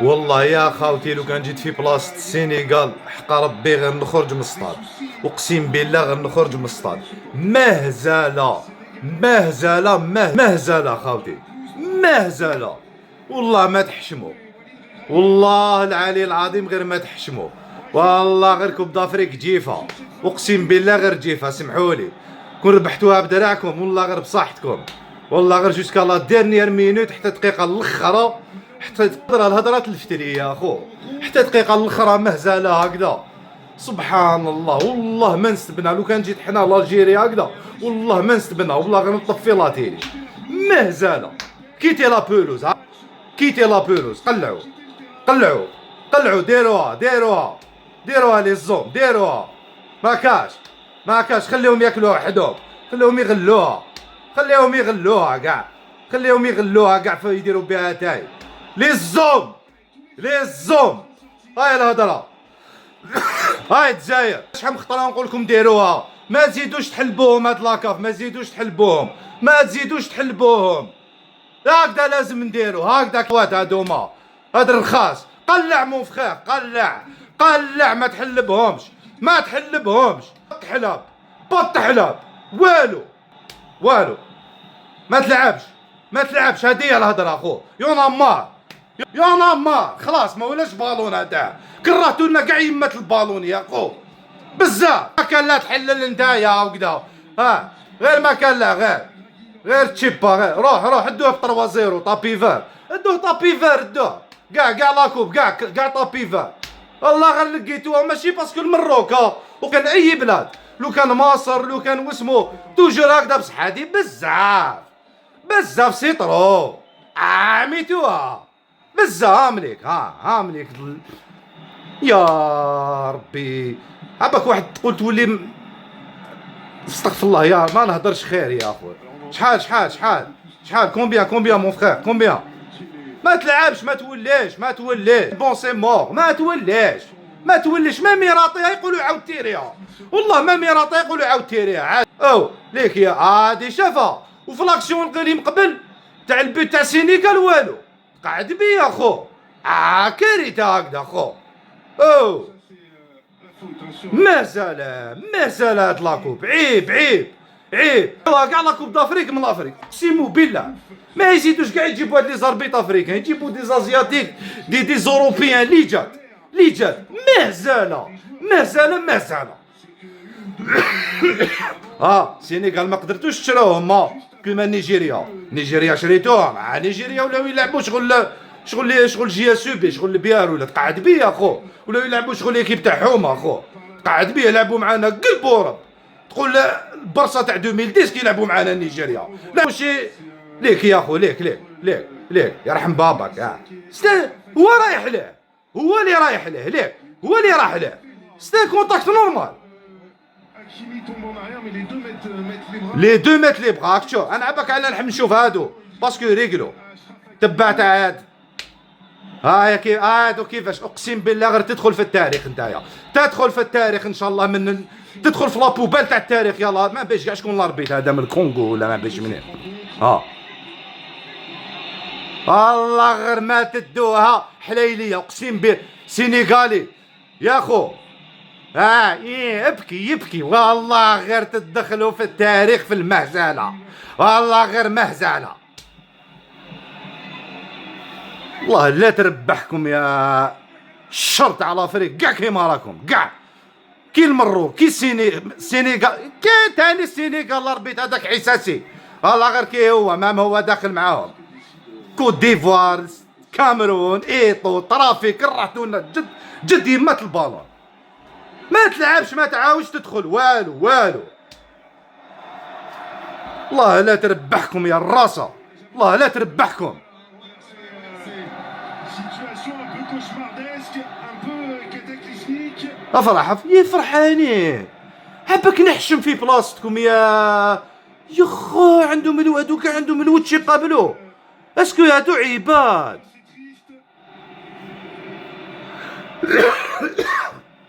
والله يا خاوتي لو كان جيت في بلاصة السينيغال حق ربي غير نخرج من السطاد. اقسم بالله غير نخرج من السطاد. مهزلة مهزلة مهزلة خاوتي، مهزلة. والله ما تحشموا، والله العلي العظيم غير ما تحشموا. والله غير كوب دافريك جيفة، اقسم بالله غير جيفة. سمحولي كون ربحتوها بدراعكم والله غير بصحتكم. والله غير جوسكا لا ديرنيير مينوت حتى دقيقة الاخرى، حتى تقدر الهضرات الفترية اخو، حتى دقيقة الاخرى مهزلة هكذا. سبحان الله والله ما نستبنا. لو كان جيت حنا لالجيريا هكذا والله ما نستبنا، والله غير نطفي في لاتيلي. مهزلة. كيتي لا بولوز، كيتي لا بولوز. قلعوا قلعوا قلعوا، ديروها لي الزوم، ديروها. ما كاش خليهم ياكلوها وحدهم، خليهم يغلوها كاع، خليهم يغلوها كاع يديروا بها تاي. لي الزوم هاي الهضره. هاي الجزائر شحال من خطره نقول لكم ديروها. ما تزيدوش تحلبوهم هاد لاكاف، ما تزيدوش تحلبوهم. هكذا لازم نديرو، هكذا كوات هادوما، هاد الرخاص. قلع مون فخير، قلع ما تحلبهمش، بط حلاب والو. ما تلعبش هادي هي الهضره اخو. يونا خلاص ما ولاش بالون هذا، كرهتونا كاع يمات البالون يا اخو بزاف. ما كان لا تحلل نتايا وكذا، غير ما كان لا، غير تشيبا، غير روح ادوه ب 3-0 طابي فار، ادوه كاع لاكوب كاع طابي فار. والله غير لقيتوها ماشي باسكو المروك وكان اي بلاد، لو كان مصر لو كان واسمو توجور هكذا بصحادي بزاف سيطرو عميتوها بزاف. هامليك يا ربي. عباك واحد تقول تولي استغفر الله يا ما نهضرش خير يا اخويا. شحال كومبيان مون فخير كومبيان. ما تلعبش، ما توليش بون سي مور، ما توليش ما ميراطيها يقولوا عاود تيريها، والله ما ميراطيها يقولوا عاود تيريها عاد. ليك يا عادي شافها. وفي لاكسيون القديم قبل تاع البيت تاع السينيغال والو، قعد بيا خو كارثه هكذا خو. مازال هاد لاكوب عيب كاع لاكوب دافريك من لافريك. اقسم بالله ما يزيدوش كاع يجيبوا هاد لي زاربيط افريكان، يجيبوا دي زازياتيك دي زوروبيان لي جات مهزله. السينيغال ما قدرتوش تشروهم كيما نيجيريا شريتوهم. نيجيريا ولاو يلعبوا شغل جي اس بي، شغل البيار ولا تقعد بيا اخو، ولاو يلعبوا شغل ليكيب تاعهم اخو، قعد بيا يلعبوا معانا قلب ورب. تقول البرصه تاع 2010 كيلعبوا معانا نيجيريا، لا ماشي ليك يا اخو، ليك يرحم باباك. هو رايح له، هو اللي راح له ستا كونتاكت نورمال. لي دو ميت لي بغاك. شوف انا عباك على نحب نشوف هادو باسكو ريقلو تبعت عاد. هادو كيفاش اقسم بالله غير تدخل في التاريخ نتايا، تدخل في التاريخ ان شاء الله، تدخل في لابوبال تاع التاريخ. يلا ما باش كاع شكون الاربيت هذا من الكونغو ولا ما باش منين. الله غير ما تدوها حليليه اقسم بالله سينيغالي يا خو. يبكي والله غير تدخلوا في التاريخ في المهزله، والله غير مهزله. والله لا تربحكم يا الشر تاع لافريك كاع كيما راكم كاع، كي المروك كي السينيغال كي تاني السينيغال الاربيت هذاك عساسي. والله غير كي هو داخل معاهم. كوت ديفوار كاميرون ايطو طرافيك كرهتونا جد يمات البالون. ما تلعبش ما تعاودش تدخل والو. الله لا تربحكم يا الراسه، الله لا تربحكم. افرح فرحانين حبك نحشم في بلاصتكم يا يخو. عندهم الواد وكاع عندهم الواد يقابلوا اسكو هادو عباد.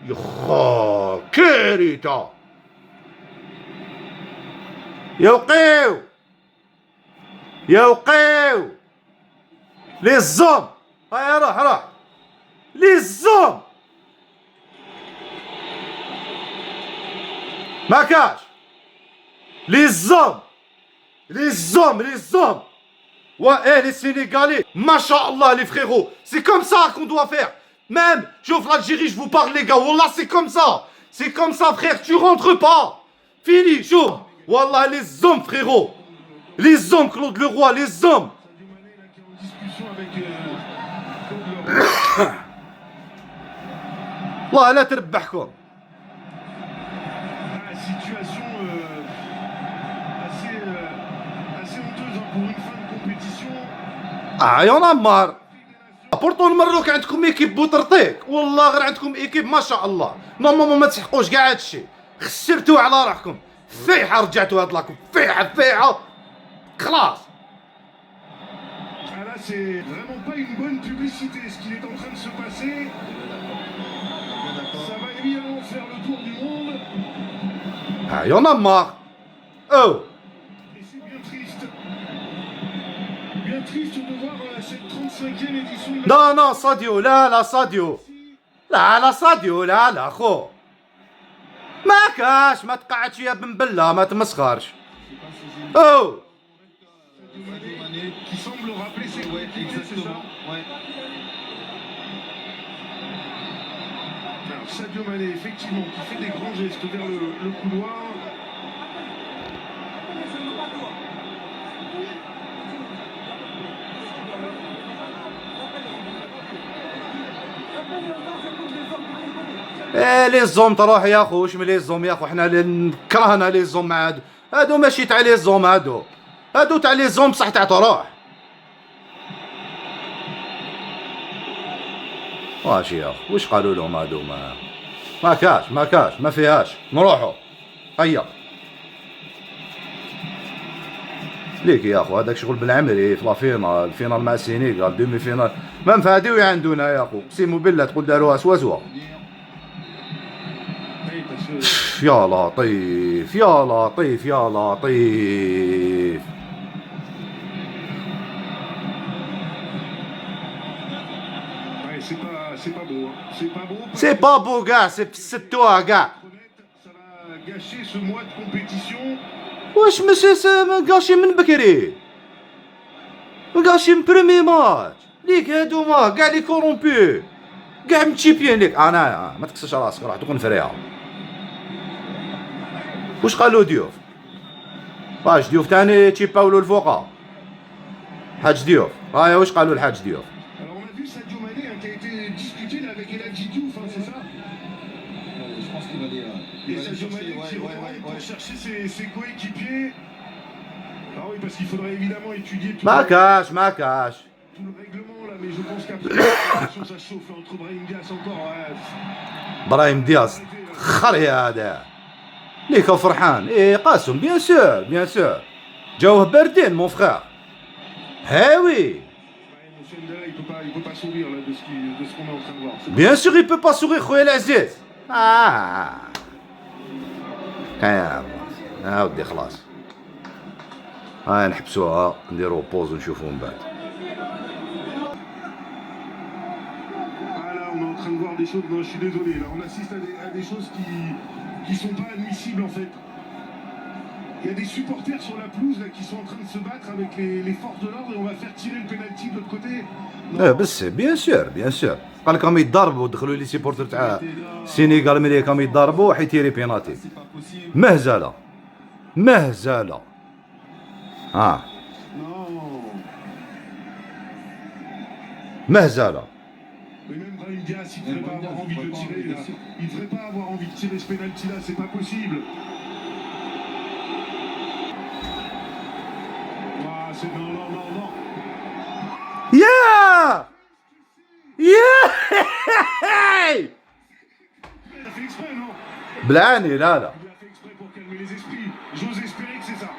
يخا كارثة. يوقيو لي الزوم. هيا روح زوم ما كاش لي زوم les Sénégalais, Masha'Allah les frérots, c'est comme ça qu'on doit faire. Même, j'ouvre l'Algérie, je vous parle les gars, Wallah c'est comme ça. C'est comme ça frère, tu rentres pas. Fini, chaud. Wallah les hommes frérot. Les hommes Claude Leroy, les hommes. والله لا تربحكم. Situation assez honteuse pour une fin de compétition. y'en a marre. بورتو المروك عندكم ايكيب بوطرطيك والله غير عندكم ايكيب ما شاء الله نورمالمون ما تسحقوش كاع هادشي خسرتوا على روحكم فيحة رجعتوا هاد لاكم فيحة خلاص. Là c'est vraiment pas une bonne publicité ce qui est en train de se passer. Ça va évidemment faire le tour du monde. y'en a marre. Oh. Et c'est bien triste. Bien triste de voir cette 35e édition. Non Sadio لا Sadio لا Sadio لا خو ما كاش ما تقعدش يا بن بلا ما تمسخرش. او Qui semble rappeler ses coéquipiers, c'est ça? Ouais. Alors Sadio Mané effectivement qui fait des grands gestes vers le couloir. لي زوم تروح يا خو واش من لي زوم يا خو حنا كرهنا لي زوم مع هادو ماشي تاع لي زوم هادو تاع لي زوم بصح تاع تروح. واش يا خو واش قالوا لهم هادو ما كاش ما فيهاش نروحوا هيا ليك يا خو هذاك شغل بالعمري في لافينال الفينال مع السينيغال دومي فينال ما مفاديو عندنا يا خو اقسم بالله تقول داروها سوا يا لطيف C'est pas beau gars, c'est toi gars. Ça va gâcher ce mois de compétition. واش ما gâché من بكري ما gâché من بريمي ماتش ليك هادوما كاع لي كورومبي كاع متشيبيين ليك انا ما تكسرش راسك روح تكون فريها. واش قالوا ديوف واش ديوف تاني تشي باولو الفوقا حاج ديوف هاي واش قالوا الحاج ديوف. Alors on a vu Sadio Mané qui a été discuté avec El Hadji Diouf, c'est ça? Je pense qu'il va aller. Et Sadio Mané qui revient pour chercher ses coéquipiers. Ah oui, parce qu'il faudrait évidemment étudier tout ما كاش tout le règlement là, mais je pense qu'après ça chauffe entre Brahim Diaz encore. Ouais. براهيم دياز خري هذا ليك فرحان قاسم بيان سور جاوه باردين مون فخير هاوي Il peut pas sourire là, de ce qu'on est en train de voir. بيان سور il peut pas sourire خويا العزيز. كاين ودي خلاص هاي نحبسوها نديرو بوز ونشوفو من بعد. Là on est en train de voir des choses, non je suis désolé, là on assiste à des choses qui sont pas admissibles en fait. Il y a des supporters sur la pelouse là, qui sont en train de se battre avec les forces de l'ordre et on va faire tirer le penalty de l'autre côté. بس بيان سور قال لكم يتضربوا دخلوا لي سيبورتر تاع السينيغال ملي كانوا يتضربوا حيتيري بيناتي مهزله مهزله. Mais même Brahim Diaz, il devrait pas avoir envie de le tirer là. Il devrait pas avoir envie de tirer ce penalty là, c'est pas possible. C'est non. يا Il a fait exprès, non? بلاني لا Il a fait exprès pour calmer les esprits. J'ose espérer que c'est ça.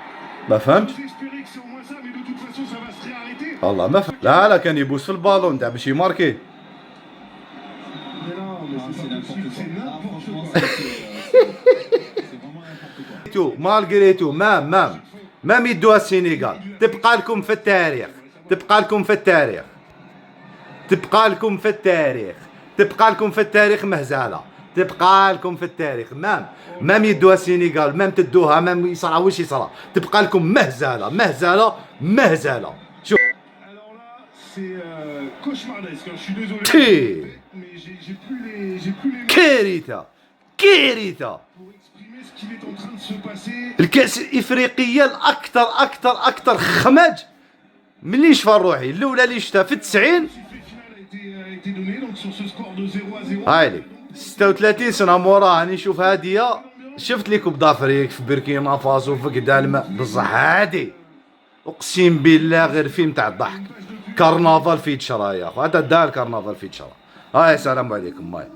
ما فهمت J'ose espérer que c'est au moins ça, mais de toute façon ça va se réarrêter. والله ما فهمت لا كان يبوس في البالون تاع باش يماركي. Mais non, mais c'est pas possible, c'est n'importe quoi. C'est vraiment n'importe quoi. مالغري تو مام يدوها السينيغال تبقى لكم في التاريخ تبقى لكم في التاريخ مهزله، تبقى لكم في التاريخ. مام يدوها السينيغال، مام تدوها، مام يصرى واش يصرى، تبقى لكم مهزله مهزله مهزله. شوف Alors là, c'est cauchemardesque, hein. Je suis désolé. Qui Mais j'ai plus les mots كارثه كارثه. pour exprimer ce qu'il est en train de se passer. الكاس الافريقيه الاكثر اكثر خماج ملي شفا روحي الاولى اللي شفتها في 90. Le sifflet final a été donné donc sur ce score de 0-0. هايلي 36 سنه موراها راني نشوف هاديه. شفت لي كوب دافريك في بوركينا فاسو في قدام بصح هادي اقسم بالله غير فيلم تاع الضحك. كرنفال في تشرا يا اخو، هذا دار كرنفال في تشرا. هاي السلام عليكم. ماي